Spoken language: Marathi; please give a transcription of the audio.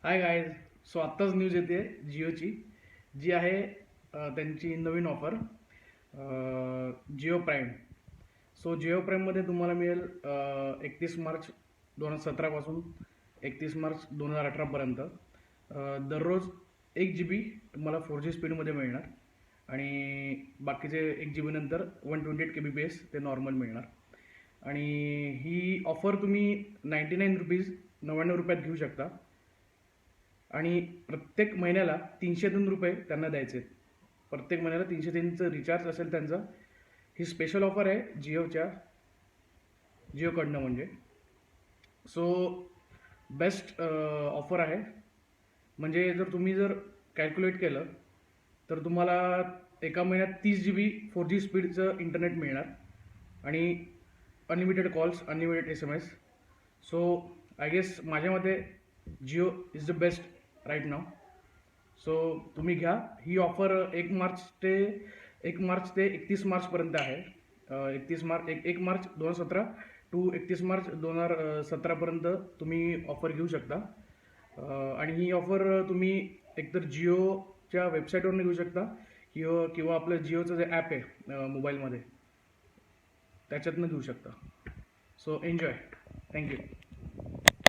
हाय गाईज. सो आत्ताच न्यूज येते जिओची, जी आहे त्यांची नवीन offer Jio Prime. So Jio प्राईममध्ये तुम्हाला मिळेल 31 मार्च 2017पासून 31 मार्च 2018पर्यंत दररोज 1 GB तुम्हाला 4G स्पीडमध्ये मिळणार आणि बाकीचे 1 GB नंतर 128 kbps ते नॉर्मल मिळणार. आणि ही ऑफर तुम्ही 99 रुपीज 99 रुपयात घेऊ शकता आणि प्रत्येक महिन्याला 303 रुपये त्यांना द्यायचे आहेत. प्रत्येक महिन्याला 303चं रिचार्ज असेल त्यांचा. ही स्पेशल ऑफर आहे जिओकडनं म्हणजे. सो बेस्ट ऑफर आहे. म्हणजे जर कॅल्क्युलेट केलं तर तुम्हाला एका महिन्यात 30 GB 4G स्पीडचं इंटरनेट मिळणार आणि unlimited calls, unlimited SMS. So I guess माझ्या मते Jio is the best right now. So तुम्ही घ्या. ही ऑफर 1 मार्च ते 31 मार्चपर्यंत आहे. 1 मार्च 2017 टू 31 मार्च 2017पर्यंत तुम्ही ऑफर घेऊ शकता. आणि ही ऑफर तुम्ही एकतर जिओच्या वेबसाईटवरून घेऊ शकता किंवा आपलं जिओचं जे ॲप आहे मोबाईलमध्ये त्याच्यातनं घेऊ शकता. So enjoy. थँक्यू.